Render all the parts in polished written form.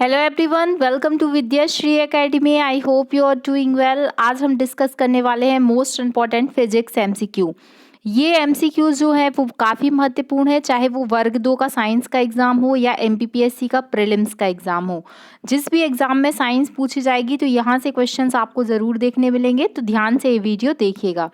Hello everyone, welcome to Vidyashree academy. I hope you are doing well. आज हम discuss करने वाले हैं मोस्ट इम्पॉर्टेंट फिजिक्स एमसीक्यू। ये एमसीक्यू जो है वो काफ़ी महत्वपूर्ण है, चाहे वो वर्ग 2 का साइंस का एग्जाम हो या एमपीपीएससी का प्रीलिम्स का एग्जाम हो। जिस भी एग्जाम में साइंस पूछी जाएगी तो यहाँ से क्वेश्चंस आपको ज़रूर देखने मिलेंगे, तो ध्यान से ये वीडियो देखिएगा।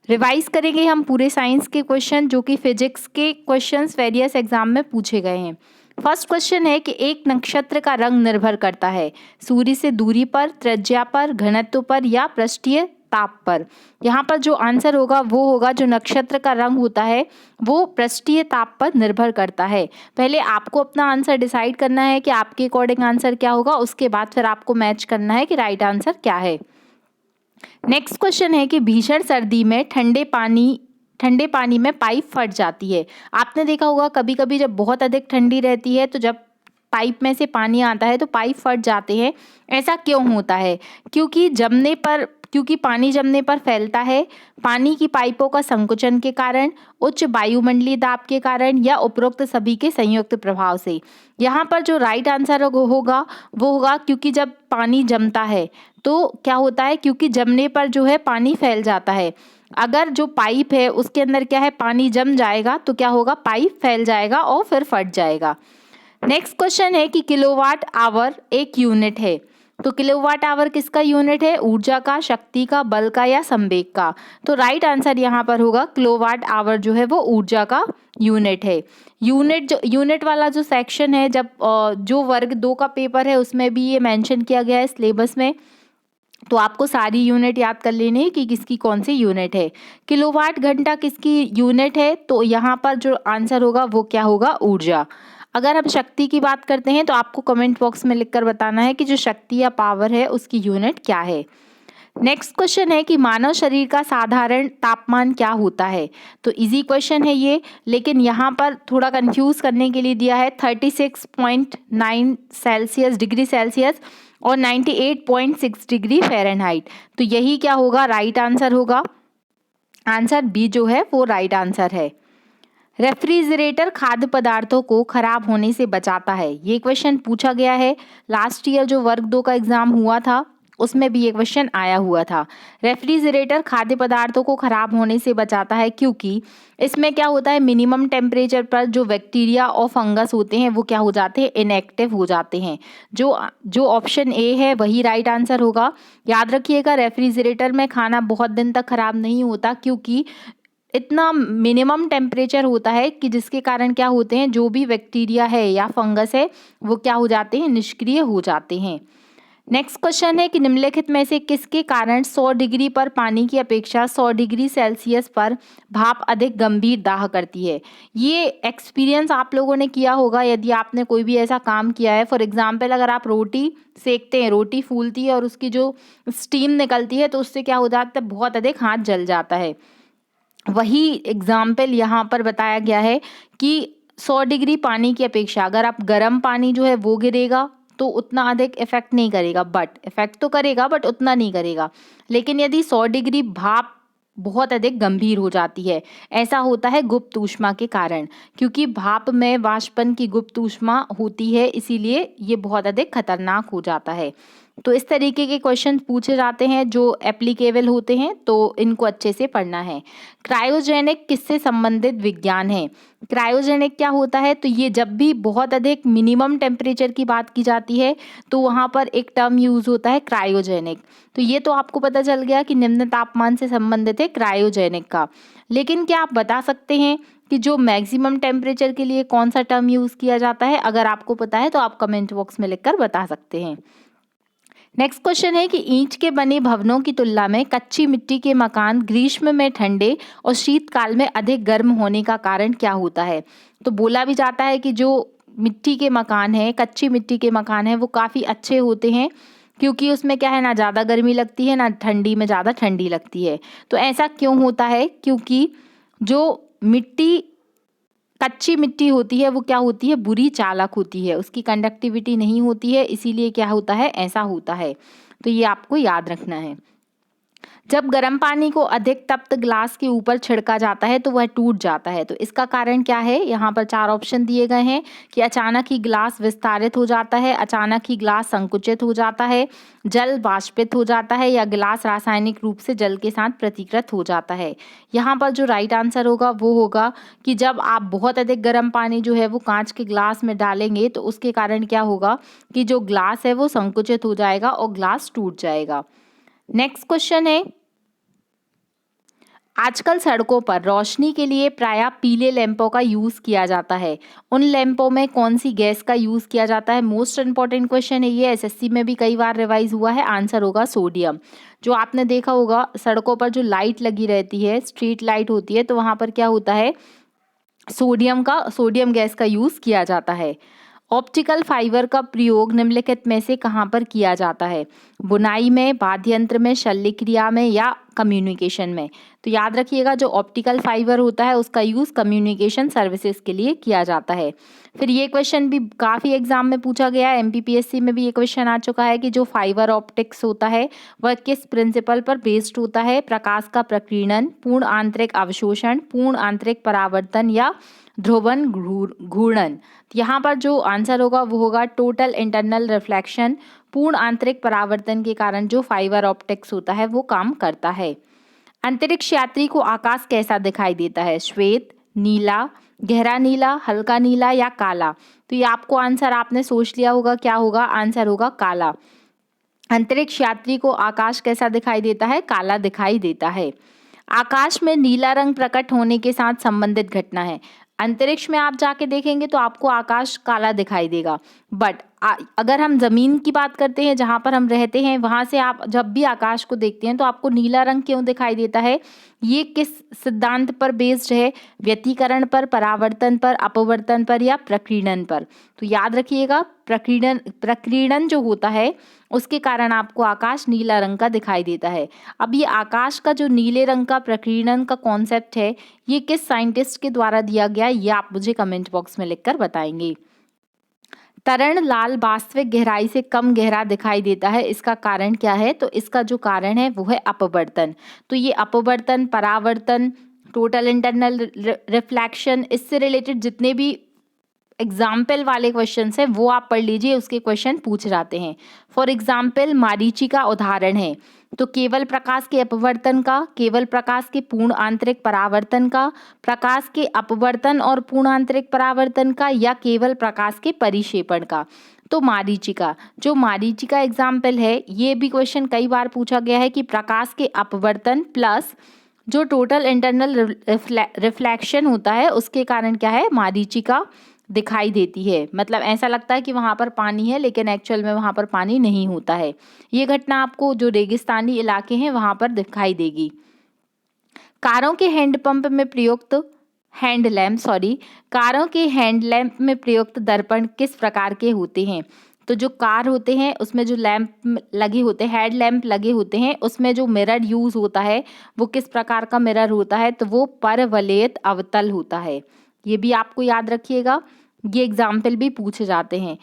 रिवाइज करेंगे हम पूरे साइंस के क्वेश्चन जो कि फिजिक्स के क्वेश्चंस वेरियस एग्जाम में पूछे गए हैं। फर्स्ट क्वेश्चन है कि एक नक्षत्र का रंग निर्भर करता है सूर्य से दूरी पर, त्रिज्या पर, घनत्व पर या पृष्ठीय ताप पर। यहाँ पर जो आंसर होगा वो होगा जो नक्षत्र का रंग होता है वो पृष्ठीय ताप पर निर्भर करता है। पहले आपको अपना आंसर डिसाइड करना है कि आपके अकॉर्डिंग आंसर क्या होगा, उसके बाद फिर आपको मैच करना है कि राइट आंसर क्या है। नेक्स्ट क्वेश्चन है कि भीषण सर्दी में ठंडे पानी में पाइप फट जाती है। आपने देखा होगा कभी कभी जब बहुत अधिक ठंडी रहती है तो जब पाइप में से पानी आता है तो पाइप फट जाते हैं। ऐसा क्यों होता है? क्योंकि पानी जमने पर फैलता है, पानी की पाइपों का संकुचन के कारण, उच्च वायुमंडलीय दाब के कारण या उपरोक्त सभी के संयुक्त प्रभाव से। यहाँ पर जो राइट आंसर होगा वो होगा क्योंकि जब पानी जमता है तो क्या होता है, क्योंकि जमने पर जो है पानी फैल जाता है। अगर जो पाइप है उसके अंदर क्या है, पानी जम जाएगा तो क्या होगा, पाइप फैल जाएगा और फिर फट जाएगा। नेक्स्ट क्वेश्चन है कि किलोवाट आवर एक यूनिट है। तो किलोवाट आवर किसका यूनिट है? ऊर्जा का, शक्ति का, बल का या संवेग का। तो राइट आंसर यहाँ पर होगा किलोवाट आवर जो है वो ऊर्जा का यूनिट है। यूनिट वाला जो सेक्शन है, जब जो वर्ग 2 का पेपर है उसमें भी ये मेंशन किया गया है सिलेबस में, तो आपको सारी यूनिट याद कर लेनी है कि किसकी कौन सी यूनिट है। किलोवाट घंटा किसकी यूनिट है? तो यहाँ पर जो आंसर होगा वो क्या होगा, ऊर्जा। अगर हम शक्ति की बात करते हैं तो आपको कमेंट बॉक्स में लिखकर बताना है कि जो शक्ति या पावर है उसकी यूनिट क्या है। नेक्स्ट क्वेश्चन है कि मानव शरीर का साधारण तापमान क्या होता है। तो इजी क्वेश्चन है ये, लेकिन यहाँ पर थोड़ा कंफ्यूज करने के लिए दिया है 36.9 डिग्री सेल्सियस और 98.6 डिग्री फ़ारेनहाइट। तो यही क्या होगा, राइट आंसर होगा। आंसर बी जो है वो राइट आंसर है। रेफ्रिजरेटर खाद्य पदार्थों को खराब होने से बचाता है। ये क्वेश्चन पूछा गया है लास्ट ईयर जो वर्ग 2 का एग्जाम हुआ था उसमें भी ये क्वेश्चन आया हुआ था। रेफ्रिजरेटर खाद्य पदार्थों को खराब होने से बचाता है क्योंकि इसमें क्या होता है, मिनिमम टेम्परेचर पर जो बैक्टीरिया और फंगस होते हैं वो क्या हो जाते हैं, इनएक्टिव हो जाते हैं। जो ऑप्शन ए है वही राइट आंसर होगा। याद रखिएगा रेफ्रिजरेटर में खाना बहुत दिन तक खराब नहीं होता क्योंकि इतना मिनिमम टेम्परेचर होता है कि जिसके कारण क्या होते हैं, जो भी बैक्टीरिया है या फंगस है वो क्या हो जाते हैं, निष्क्रिय हो जाते हैं। नेक्स्ट क्वेश्चन है कि निम्नलिखित में से किसके कारण 100 डिग्री पर पानी की अपेक्षा 100 डिग्री सेल्सियस पर भाप अधिक गंभीर दाह करती है। ये एक्सपीरियंस आप लोगों ने किया होगा यदि आपने कोई भी ऐसा काम किया है। फॉर एग्जांपल अगर आप रोटी सेकते हैं, रोटी फूलती है और उसकी जो स्टीम निकलती है तो उससे क्या हो जाता है, बहुत अधिक हाथ जल जाता है। वही एग्जाम्पल यहाँ पर बताया गया है कि 100 डिग्री पानी की अपेक्षा अगर आप गर्म पानी जो है वो गिरेगा तो उतना अधिक इफेक्ट नहीं करेगा, बट इफेक्ट तो करेगा बट उतना नहीं करेगा। लेकिन यदि 100 डिग्री भाप बहुत अधिक गंभीर हो जाती है, ऐसा होता है गुप्त ऊष्मा के कारण, क्योंकि भाप में वाष्पन की गुप्त ऊष्मा होती है, इसीलिए ये बहुत अधिक खतरनाक हो जाता है। तो इस तरीके के क्वेश्चन पूछे जाते हैं जो एप्लीकेबल होते हैं, तो इनको अच्छे से पढ़ना है। क्रायोजेनिक किससे संबंधित विज्ञान है? क्रायोजेनिक क्या होता है? तो ये जब भी बहुत अधिक मिनिमम टेम्परेचर की बात की जाती है तो वहाँ पर एक टर्म यूज होता है क्रायोजेनिक। तो ये तो आपको पता चल गया कि निम्न तापमान से संबंधित है क्रायोजेनिक का। लेकिन क्या आप बता सकते हैं कि जो मैक्सिमम टेम्परेचर के लिए कौन सा टर्म यूज किया जाता है? अगर आपको पता है तो आप कमेंट बॉक्स में लिखकर बता सकते हैं। नेक्स्ट क्वेश्चन है कि ईंट के बने भवनों की तुलना में कच्ची मिट्टी के मकान ग्रीष्म में ठंडे और शीतकाल में अधिक गर्म होने का कारण क्या होता है? तो बोला भी जाता है कि जो मिट्टी के मकान है, कच्ची मिट्टी के मकान है, वो काफ़ी अच्छे होते हैं क्योंकि उसमें क्या है, ना ज़्यादा गर्मी लगती है ना ठंडी में ज़्यादा ठंडी लगती है। तो ऐसा क्यों होता है? क्योंकि जो मिट्टी कच्ची मिट्टी होती है वो क्या होती है, बुरी चालक होती है, उसकी कंडक्टिविटी नहीं होती है, इसीलिए क्या होता है, ऐसा होता है। तो ये आपको याद रखना है। जब गर्म पानी को अधिक तप्त ग्लास के ऊपर छिड़का जाता है तो वह टूट जाता है। तो इसका कारण क्या है? यहाँ पर 4 ऑप्शन दिए गए हैं कि अचानक ही ग्लास विस्तारित हो जाता है, अचानक ही ग्लास संकुचित हो जाता है, जल वाष्पित हो जाता है या ग्लास रासायनिक रूप से जल के साथ प्रतिकृत हो जाता है। यहाँ पर जो राइट आंसर होगा वो होगा कि जब आप बहुत अधिक गर्म पानी जो है वो कांच के ग्लास में डालेंगे तो उसके कारण क्या होगा कि जो ग्लास है वो संकुचित हो जाएगा और ग्लास टूट जाएगा। नेक्स्ट क्वेश्चन है, आजकल सड़कों पर रोशनी के लिए प्रायः पीले लैंपों का यूज किया जाता है। उन लैंपों में कौन सी गैस का यूज किया जाता है? मोस्ट इंपॉर्टेंट क्वेश्चन है ये, एसएससी में भी कई बार रिवाइज हुआ है। आंसर होगा सोडियम। जो आपने देखा होगा सड़कों पर जो लाइट लगी रहती है, स्ट्रीट लाइट होती है, तो वहां पर क्या होता है, सोडियम गैस का यूज किया जाता है। ऑप्टिकल फाइबर का प्रयोग निम्नलिखित में से कहाँ पर किया जाता है? बुनाई में, वाद्य यंत्र में, शल्य क्रिया में या कम्युनिकेशन में? तो याद रखिएगा जो ऑप्टिकल फाइबर होता है उसका यूज कम्युनिकेशन सर्विसेज के लिए किया जाता है। फिर ये क्वेश्चन भी काफी एग्जाम में पूछा गया है, एमपीपीएससी में भी ये क्वेश्चन आ चुका है कि जो फाइबर ऑप्टिक्स होता है वह किस प्रिंसिपल पर बेस्ड होता है? प्रकाश का प्रकीर्णन, पूर्ण आंतरिक अवशोषण, पूर्ण आंतरिक परावर्तन या ध्रुवन घूर्णन? यहाँ पर जो आंसर होगा वो होगा टोटल इंटरनल रिफ्लेक्शन। पूर्ण आंतरिक परावर्तन के कारण जो फाइबर ऑप्टिक्स होता है वो काम करता है। अंतरिक्ष यात्री को आकाश कैसा दिखाई देता है? श्वेत, नीला, गहरा नीला, हल्का नीला या काला? तो ये आपको आंसर आपने सोच लिया होगा, क्या होगा? आंसर होगा काला। अंतरिक्ष यात्री को आकाश कैसा दिखाई देता है? काला दिखाई देता है। आकाश में नीला रंग प्रकट होने के साथ संबंधित घटना है। अंतरिक्ष में आप जाके देखेंगे तो आपको आकाश काला दिखाई देगा, बट अगर हम जमीन की बात करते हैं जहां पर हम रहते हैं वहां से आप जब भी आकाश को देखते हैं तो आपको नीला रंग क्यों दिखाई देता है? ये किस सिद्धांत पर बेस्ड है? व्यतिकरण पर, परावर्तन पर, अपवर्तन पर या प्रकीर्णन पर? तो याद रखिएगा प्रकीर्णन जो होता है उसके कारण आपको आकाश नीला रंग का दिखाई देता है। अब ये आकाश का जो नीले रंग का प्रकीर्णन का कॉन्सेप्ट है ये किस साइंटिस्ट के द्वारा दिया गया, ये आप मुझे कमेंट बॉक्स में लिखकर बताएंगे। तरण लाल वास्तविक गहराई से कम गहरा दिखाई देता है, इसका कारण क्या है? तो इसका जो कारण है वो है अपवर्तन। तो ये अपवर्तन, परावर्तन, टोटल इंटरनल रिफ्लेक्शन, इससे रिलेटेड जितने भी एग्जाम्पल वाले क्वेश्चन है वो आप पढ़ लीजिए, उसके क्वेश्चन पूछ जाते हैं। फॉर एग्जाम्पल मारीची का उदाहरण है, तो केवल प्रकाश के अपवर्तन का, केवल प्रकाश के पूर्ण आंतरिक परावर्तन का, प्रकाश के अपवर्तन और पूर्ण आंतरिक परावर्तन का या केवल प्रकाश के परिक्षेपण का? तो मारीचिका, जो मारीचिका एग्जाम्पल है ये भी क्वेश्चन कई बार पूछा गया है कि प्रकाश के अपवर्तन प्लस जो टोटल इंटरनल रिफ्लेक्शन होता है उसके कारण क्या है? मारीचिका दिखाई देती है। मतलब ऐसा लगता है कि वहां पर पानी है लेकिन एक्चुअल में वहां पर पानी नहीं होता है। ये घटना आपको जो रेगिस्तानी इलाके हैं वहां पर दिखाई देगी। कारों के हैंडपंप में प्रयुक्त कारों के हैंडलैम्प में प्रयुक्त दर्पण किस प्रकार के होते हैं? तो जो कार होते हैं उसमें जो लैंप लगे होते हैं, हेडलैम्प लगे होते हैं, उसमें जो मिरर यूज होता है वो किस प्रकार का मिरर होता है? तो वो परवलयिक अवतल होता है। ये भी आपको याद रखिएगा, ये एग्जाम्पल भी पूछे जाते हैं।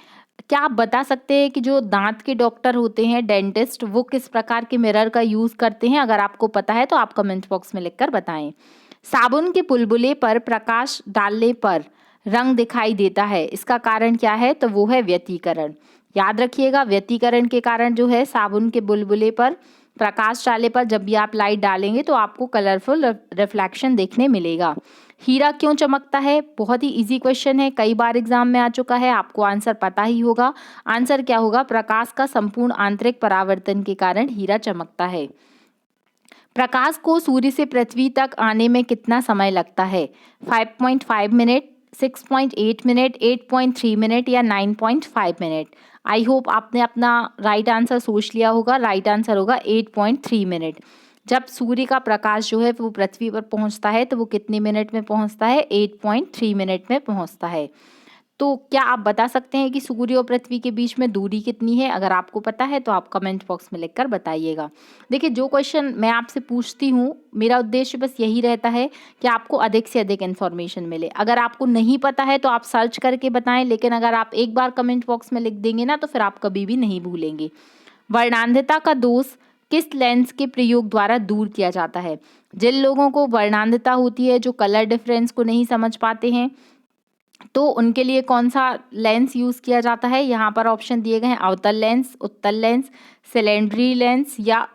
क्या आप बता सकते हैं कि जो दांत के डॉक्टर होते हैं, डेंटिस्ट, वो किस प्रकार के मिरर का यूज करते हैं? अगर आपको पता है तो आप कमेंट बॉक्स में लिखकर बताएं। साबुन के बुलबुले पर प्रकाश डालने पर रंग दिखाई देता है, इसका कारण क्या है? तो वो है व्यतिकरण। याद रखिएगा व्यतिकरण के कारण जो है साबुन के बुलबुले पर प्रकाश डालने पर जब भी आप लाइट डालेंगे तो आपको कलरफुल रिफ्लेक्शन देखने मिलेगा। हीरा क्यों चमकता है? बहुत ही इजी क्वेश्चन है, कई बार एग्जाम में आ चुका है, आपको आंसर पता ही होगा। आंसर क्या होगा? प्रकाश का संपूर्ण आंतरिक परावर्तन के कारण हीरा चमकता है। प्रकाश को सूर्य से पृथ्वी तक आने में कितना समय लगता है? 5.5 मिनट, 6.8 मिनट, 8.3 मिनट या 9.5 मिनट? आई होप आपने अपना राइट आंसर सोच लिया होगा। राइट आंसर होगा 8.3 मिनट। जब सूर्य का प्रकाश जो है वो पृथ्वी पर पहुंचता है तो वो कितने मिनट में पहुंचता है? 8.3 मिनट में पहुंचता है। तो क्या आप बता सकते हैं कि सूर्य और पृथ्वी के बीच में दूरी कितनी है? अगर आपको पता है तो आप कमेंट बॉक्स में लिखकर बताइएगा। देखिए जो क्वेश्चन मैं आपसे पूछती हूँ मेरा उद्देश्य बस यही रहता है कि आपको अधिक से अधिक इन्फॉर्मेशन मिले। अगर आपको नहीं पता है तो आप सर्च करके बताएं, लेकिन अगर आप एक बार कमेंट बॉक्स में लिख देंगे ना तो फिर आप कभी भी नहीं भूलेंगे। वर्णांधता का दोष किस लेंस के प्रयोग द्वारा दूर किया जाता है? जिन लोगों को वर्णांधता होती है, जो कलर डिफरेंस को नहीं समझ पाते हैं, तो उनके लिए कौन सा लेंस यूज़ किया जाता है? यहाँ पर ऑप्शन दिए गए हैं अवतल लेंस, उत्तल लेंस, सिलेंडरी लेंस या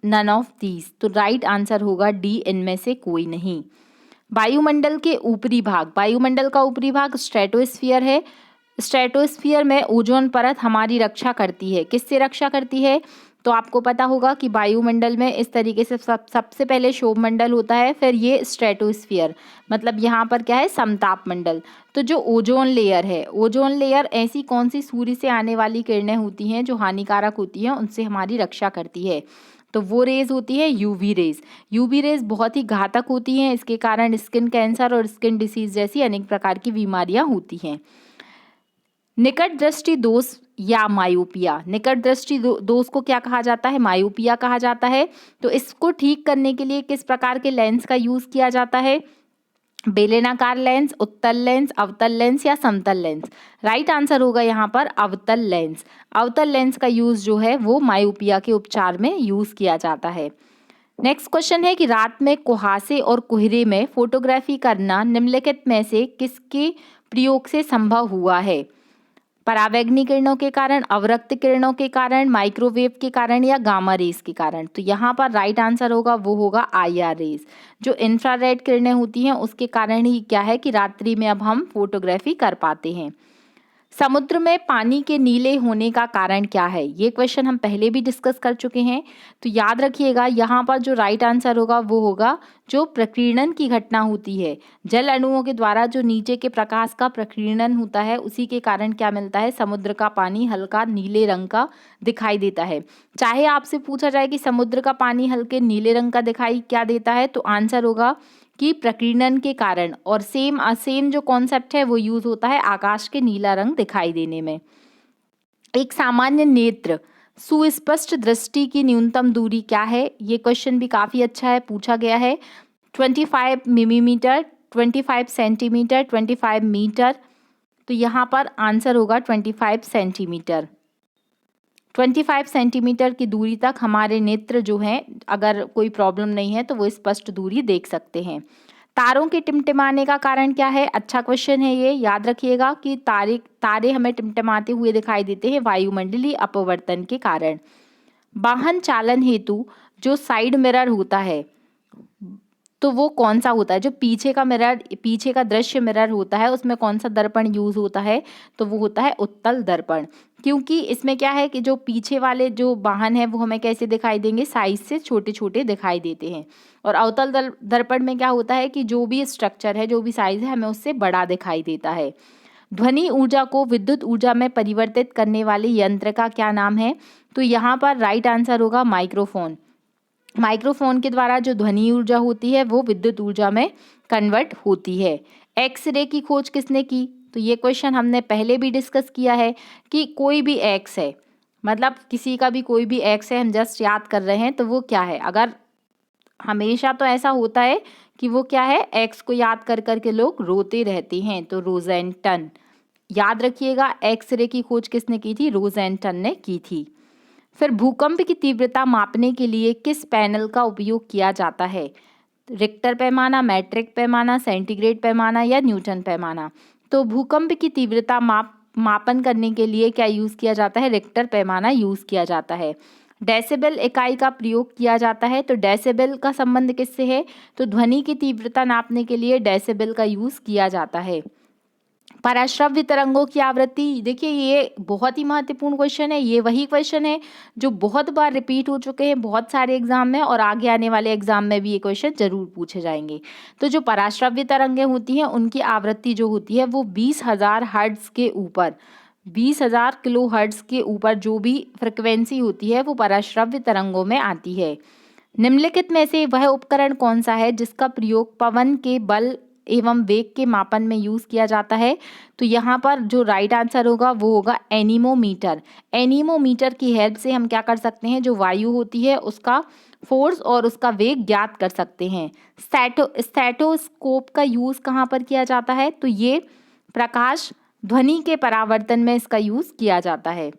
नन ऑफ दीज। तो राइट आंसर होगा डी, इनमें से कोई नहीं। वायुमंडल के ऊपरी भाग, वायुमंडल का ऊपरी भाग स्ट्रेटोस्फीयर है। स्ट्रेटोस्फीयर में ओजोन परत हमारी रक्षा करती है। किससे रक्षा करती है? तो आपको पता होगा कि वायुमंडल में इस तरीके से सबसे पहले शोभमंडल होता है, फिर ये स्ट्रेटोस्फीयर, मतलब यहाँ पर क्या है, समताप मंडल। तो जो ओजोन लेयर है, ओजोन लेयर ऐसी कौन सी सूर्य से आने वाली किरणें होती हैं जो हानिकारक होती हैं, उनसे हमारी रक्षा करती है? तो वो रेज होती है यूवी रेज। यूवी रेज बहुत ही घातक होती हैं, इसके कारण स्किन कैंसर और स्किन डिसीज जैसी अनेक प्रकार की बीमारियां होती हैं। निकट दृष्टि दोष या मायोपिया, निकट दृष्टि दोष को क्या कहा जाता है? मायोपिया कहा जाता है। तो इसको ठीक करने के लिए किस प्रकार के लेंस का यूज किया जाता है? बेलनाकार लेंस, उत्तल लेंस, अवतल लेंस या समतल लेंस। राइट आंसर होगा यहाँ पर अवतल लेंस। अवतल लेंस का यूज जो है वो मायोपिया के उपचार में यूज किया जाता है। नेक्स्ट क्वेश्चन है कि रात में कुहासे और कोहरे में फोटोग्राफी करना निम्नलिखित में से किसके प्रयोग से संभव हुआ है? परावैंगनी किरणों के कारण, अवरक्त किरणों के कारण, माइक्रोवेव के कारण या गामा रेज के कारण। तो यहाँ पर राइट आंसर होगा वो होगा IR रेज। जो इंफ्रारेड किरणें होती हैं उसके कारण ही क्या है कि रात्रि में अब हम फोटोग्राफी कर पाते हैं। समुद्र में पानी के नीले होने का कारण क्या है? ये क्वेश्चन हम पहले भी डिस्कस कर चुके हैं, तो याद रखिएगा यहाँ पर जो राइट आंसर होगा वो होगा जो प्रकीर्णन की घटना होती है, जल अणुओं के द्वारा जो नीचे के प्रकाश का प्रकीर्णन होता है, उसी के कारण क्या मिलता है, समुद्र का पानी हल्का नीले रंग का दिखाई देता है। चाहे आपसे पूछा जाए कि समुद्र का पानी हल्के नीले रंग का दिखाई क्या देता है, तो आंसर होगा कि प्रकीर्णन के कारण। और सेम जो कॉन्सेप्ट है वो यूज होता है आकाश के नीला रंग दिखाई देने में। एक सामान्य नेत्र सुस्पष्ट दृष्टि की न्यूनतम दूरी क्या है? ये क्वेश्चन भी काफी अच्छा है, पूछा गया है। 25 मिलीमीटर, 25 सेंटीमीटर, 25 मीटर। तो यहाँ पर आंसर होगा 25 सेंटीमीटर। 25 सेंटीमीटर की दूरी तक हमारे नेत्र जो हैं, अगर कोई प्रॉब्लम नहीं है तो वो स्पष्ट दूरी देख सकते हैं। तारों के टिमटिमाने का कारण क्या है? अच्छा क्वेश्चन है ये, याद रखिएगा कि तारे हमें टिमटिमाते हुए दिखाई देते हैं वायुमंडलीय अपवर्तन के कारण। वाहन चालन हेतु जो साइड मिरर होता है तो वो कौन सा होता है? जो पीछे का मिरर, पीछे का दृश्य मिरर होता है, उसमें कौन सा दर्पण यूज होता है? तो वो होता है उत्तल दर्पण। क्योंकि इसमें क्या है कि जो पीछे वाले जो वाहन है वो हमें कैसे दिखाई देंगे? साइज से छोटे छोटे दिखाई देते हैं। और अवतल दर्पण में क्या होता है कि जो भी स्ट्रक्चर है, जो भी साइज है, हमें उससे बड़ा दिखाई देता है। ध्वनि ऊर्जा को विद्युत ऊर्जा में परिवर्तित करने वाले यंत्र का क्या नाम है? तो यहाँ पर राइट आंसर होगा माइक्रोफोन। माइक्रोफोन के द्वारा जो ध्वनि ऊर्जा होती है वो विद्युत ऊर्जा में कन्वर्ट होती है। एक्सरे की खोज किसने की? तो ये क्वेश्चन हमने पहले भी डिस्कस किया है कि कोई भी एक्स है, मतलब किसी का भी कोई भी एक्स है, हम जस्ट याद कर रहे हैं, तो वो क्या है? अगर हमेशा तो ऐसा होता है कि वो क्या है, एक्स को याद कर करके लोग रोते रहते हैं, तो रोजेंटन। याद रखिएगा एक्सरे की खोज किसने की थी? रोजेंटन ने की थी। फिर भूकंप की तीव्रता मापने के लिए किस पैनल का उपयोग किया जाता है? रिक्टर पैमाना, मैट्रिक पैमाना, सेंटीग्रेड पैमाना या न्यूटन पैमाना। तो भूकंप की तीव्रता मापन करने के लिए क्या यूज किया जाता है? रिक्टर पैमाना यूज किया जाता है। डेसिबल इकाई का प्रयोग किया जाता है, तो डेसिबल का संबंध किससे है? तो ध्वनि की तीव्रता नापने के लिए डेसिबल का यूज किया जाता है। पराश्रव्य तरंगों की आवृत्ति, देखिए ये बहुत ही महत्वपूर्ण क्वेश्चन है। ये वही क्वेश्चन है जो बहुत बार रिपीट हो चुके हैं बहुत सारे एग्जाम में, और आगे आने वाले एग्जाम में भी ये क्वेश्चन जरूर पूछे जाएंगे। तो जो पराश्रव्य तरंगें होती हैं उनकी आवृत्ति जो होती है वो 20,000 हर्ट्ज के ऊपर, 20,000 किलो हर्ट्ज के ऊपर जो भी फ्रिक्वेंसी होती है वो पराश्रव्य तरंगों में आती है। निम्नलिखित में से वह उपकरण कौन सा है जिसका प्रयोग पवन के बल एवं वेग के मापन में यूज किया जाता है? तो यहाँ पर जो राइट आंसर होगा वो होगा एनीमोमीटर। एनीमोमीटर की हेल्प से हम क्या कर सकते हैं? जो वायु होती है उसका फोर्स और उसका वेग ज्ञात कर सकते हैं। स्टेटोस्कोप का यूज कहाँ पर किया जाता है? तो ये प्रकाश ध्वनि के परावर्तन में इसका यूज किया जाता है।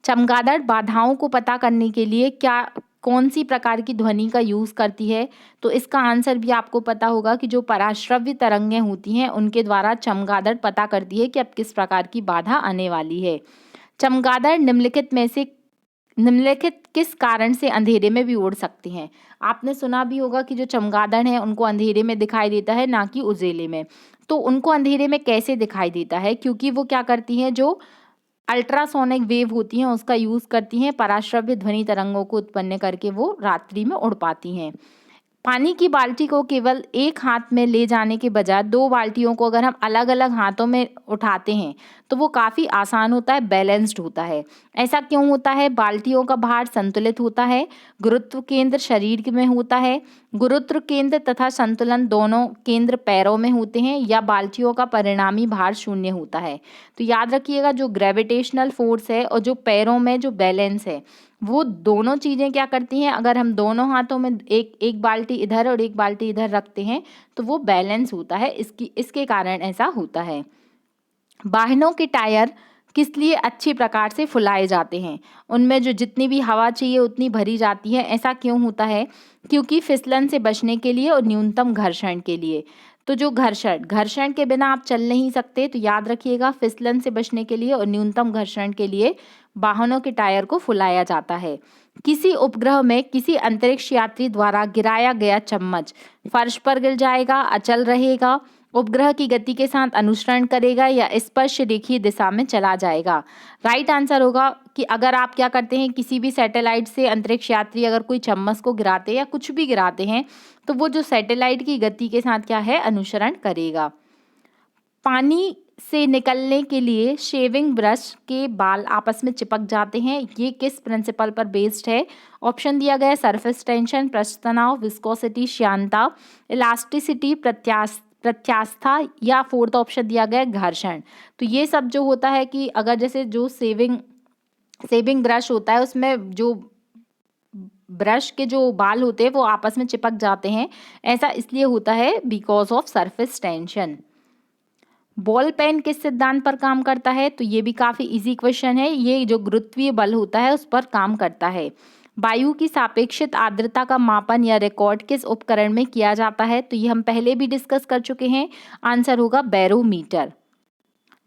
चमगादड़ बाधाओं को पता करने के लिए कौन सी प्रकार की ध्वनि का यूज़ करती है? तो इसका आंसर भी आपको पता होगा कि जो पराश्रव्य तरंगें होती हैं उनके द्वारा चमगादड़ पता करती है कि अब किस प्रकार की बाधा आने वाली है। चमगादड़ निम्नलिखित किस कारण से अंधेरे में भी उड़ सकते हैं? आपने सुना भी होगा कि जो चमगादड़ हैं उनको अंधेरे में दिखाई देता है, ना कि उजेले में। तो उनको अंधेरे में कैसे दिखाई देता है? क्योंकि वो क्या करती हैं, जो अल्ट्रासोनिक वेव होती हैं उसका यूज़ करती हैं, पराश्रव्य ध्वनि तरंगों को उत्पन्न करके वो रात्रि में उड़ पाती हैं। पानी की बाल्टी को केवल एक हाथ में ले जाने के बजाय 2 बाल्टियों को अगर हम अलग-अलग हाथों में उठाते हैं तो वो काफ़ी आसान होता है, बैलेंस्ड होता है। ऐसा क्यों होता है? बाल्टियों का भार संतुलित होता है, गुरुत्व केंद्र शरीर में होता है, गुरुत्व केंद्र तथा संतुलन दोनों केंद्र पैरों में होते हैं, या बाल्टियों का परिणामी भार शून्य होता है। तो याद रखिएगा, जो ग्रेविटेशनल फोर्स है और जो पैरों में जो बैलेंस है, वो दोनों चीज़ें क्या करती हैं, अगर हम दोनों हाथों में एक बाल्टी इधर और एक बाल्टी इधर रखते हैं तो वो बैलेंस होता है, इसके कारण ऐसा होता है। वाहनों के टायर किस लिए अच्छी प्रकार से फुलाए जाते हैं? उनमें जो जितनी भी हवा चाहिए उतनी भरी जाती है। ऐसा क्यों होता है? क्योंकि फिसलन से बचने के लिए और न्यूनतम घर्षण के लिए। तो जो घर्षण के बिना आप चल नहीं सकते, तो याद रखिएगा, फिसलन से बचने के लिए और न्यूनतम घर्षण के लिए वाहनों के टायर को फुलाया जाता है। किसी उपग्रह में किसी अंतरिक्ष यात्री द्वारा गिराया गया चम्मच फर्श पर गिर जाएगा, अचल रहेगा, उपग्रह की गति के साथ अनुसरण करेगा, या स्पर्श रेखीय दिशा में चला जाएगा? राइट आंसर होगा कि अगर आप क्या करते हैं, किसी भी सैटेलाइट से अंतरिक्ष यात्री अगर कोई चम्मच को गिराते हैं या कुछ भी गिराते हैं तो वो जो सैटेलाइट की गति के साथ क्या है, अनुसरण करेगा। पानी से निकलने के लिए शेविंग ब्रश के बाल आपस में चिपक जाते हैं, ये किस प्रिंसिपल पर बेस्ड है? ऑप्शन दिया गया है सरफेस टेंशन, पृष्ठ तनाव, विस्कोसिटी, श्यानता, इलास्टिसिटी, प्रत्यास्था, या फोर्थ ऑप्शन दिया गया है घर्षण। तो ये सब जो होता है कि अगर जैसे जो सेविंग ब्रश होता है उसमें जो ब्रश के जो बाल होते हैं वो आपस में चिपक जाते हैं, ऐसा इसलिए होता है because of surface tension. Ball pen किस सिद्धांत पर काम करता है? तो ये भी काफ़ी इजी क्वेश्चन है, ये जो गुरुत्वीय बल होता है उस पर काम करता है। वायु की सापेक्षित आर्द्रता का मापन या रिकॉर्ड किस उपकरण में किया जाता है? तो ये हम पहले भी डिस्कस कर चुके हैं, आंसर होगा बैरोमीटर।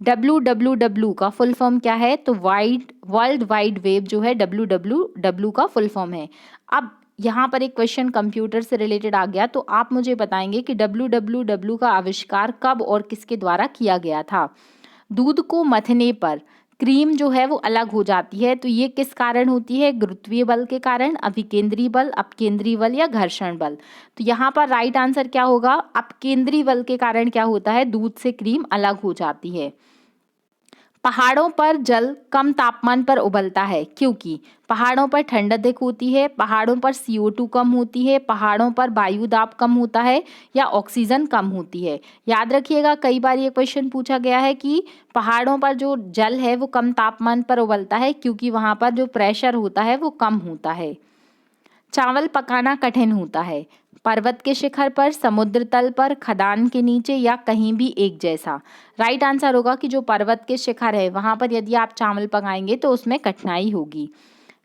WWW का फुल फॉर्म क्या है? तो वर्ल्ड वाइड वेब जो है WWW का फुल फॉर्म है। अब यहाँ पर एक क्वेश्चन कंप्यूटर से रिलेटेड आ गया, तो आप मुझे बताएंगे कि WWW का आविष्कार कब और किसके द्वारा किया गया था? दूध को मथने पर क्रीम जो है वो अलग हो जाती है, तो ये किस कारण होती है? गुरुत्वीय बल के कारण, अभिकेंद्री बल, अपकेंद्री बल, या घर्षण बल? तो यहाँ पर राइट आंसर क्या होगा? अपकेंद्री बल के कारण क्या होता है, दूध से क्रीम अलग हो जाती है। पहाड़ों पर जल कम तापमान पर उबलता है क्योंकि पहाड़ों पर ठंड अधिक होती है, पहाड़ों पर CO2 कम होती है, पहाड़ों पर वायु दाब कम होता है, या ऑक्सीजन कम होती है? याद रखिएगा, कई बार ये क्वेश्चन पूछा गया है कि पहाड़ों पर जो जल है वो कम तापमान पर उबलता है क्योंकि वहाँ पर जो प्रेशर होता है वो कम होता है। चावल पकाना कठिन होता है पर्वत के शिखर पर, समुद्र तल पर, खदान के नीचे, या कहीं भी एक जैसा? राइट आंसर होगा कि जो पर्वत के शिखर है वहां पर यदि आप चावल पकाएंगे तो उसमें कठिनाई होगी।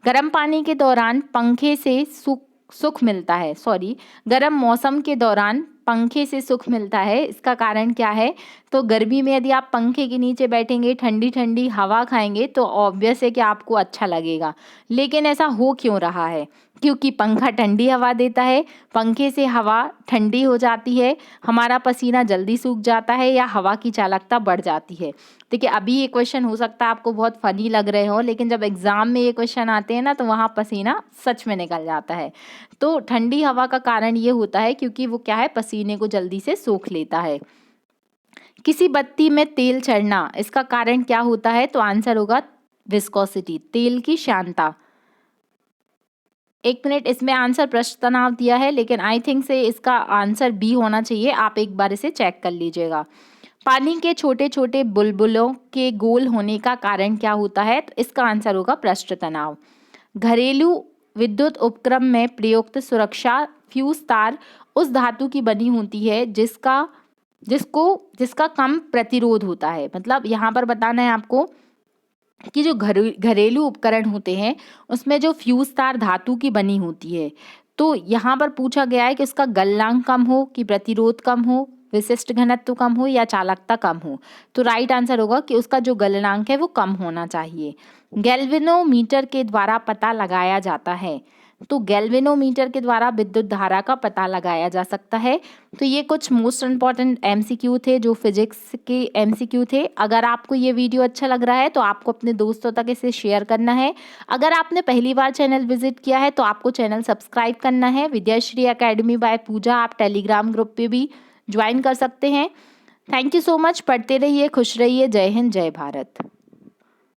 गर्म पानी के दौरान पंखे से सुख मिलता है, गर्म मौसम के दौरान पंखे से सुख मिलता है, इसका कारण क्या है? तो गर्मी में यदि आप पंखे के नीचे बैठेंगे, ठंडी ठंडी हवा खाएंगे तो ऑब्वियस है कि आपको अच्छा लगेगा। लेकिन ऐसा हो क्यों रहा है? क्योंकि पंखा ठंडी हवा देता है, पंखे से हवा ठंडी हो जाती है, हमारा पसीना जल्दी सूख जाता है, या हवा की चालकता बढ़ जाती है। देखिए, अभी ये क्वेश्चन हो सकता है आपको बहुत फनी लग रहे हो, लेकिन जब एग्जाम में ये क्वेश्चन आते हैं ना तो वहाँ पसीना सच में निकल जाता है। तो ठंडी हवा का कारण ये होता है क्योंकि वो क्या है, पसीने को जल्दी से सोख लेता है। किसी बत्ती में तेल चढ़ना, इसका कारण क्या होता है? तो आंसर होगा विस्कोसिटी, तेल की श्यानता। एक मिनट, इसमें आंसर पृष्ठ तनाव दिया है लेकिन आई थिंक से इसका आंसर बी होना चाहिए, आप एक बार इसे चेक कर लीजिएगा। पानी के छोटे छोटे बुलबुलों के गोल होने का कारण क्या होता है? तो इसका आंसर होगा पृष्ठ तनाव। घरेलू विद्युत उपक्रम में प्रयुक्त सुरक्षा फ्यूज तार उस धातु की बनी होती है जिसका कम प्रतिरोध होता है। मतलब यहाँ पर बताना है आपको कि जो घरेलू उपकरण होते हैं उसमें जो फ्यूज तार धातु की बनी होती है। तो यहाँ पर पूछा गया है कि उसका गलनांक कम हो, कि प्रतिरोध कम हो, विशिष्ट घनत्व कम हो या चालकता कम हो। तो राइट आंसर होगा कि उसका जो गलनांक है वो कम होना चाहिए। गैल्वेनोमीटर के द्वारा पता लगाया जाता है। तो गैल्वेनोमीटर के द्वारा विद्युत धारा का पता लगाया जा सकता है। तो ये कुछ मोस्ट इम्पॉर्टेंट एमसीक्यू थे जो फिजिक्स के एमसीक्यू थे। अगर आपको ये वीडियो अच्छा लग रहा है तो आपको अपने दोस्तों तक इसे शेयर करना है। अगर आपने पहली बार चैनल विजिट किया है तो आपको चैनल सब्सक्राइब करना है। विद्याश्री एकेडमी बाय पूजा आप टेलीग्राम ग्रुप पे भी ज्वाइन कर सकते हैं। Thank you so much. पढ़ते रहिए, खुश रहिए। जय हिंद, जय भारत।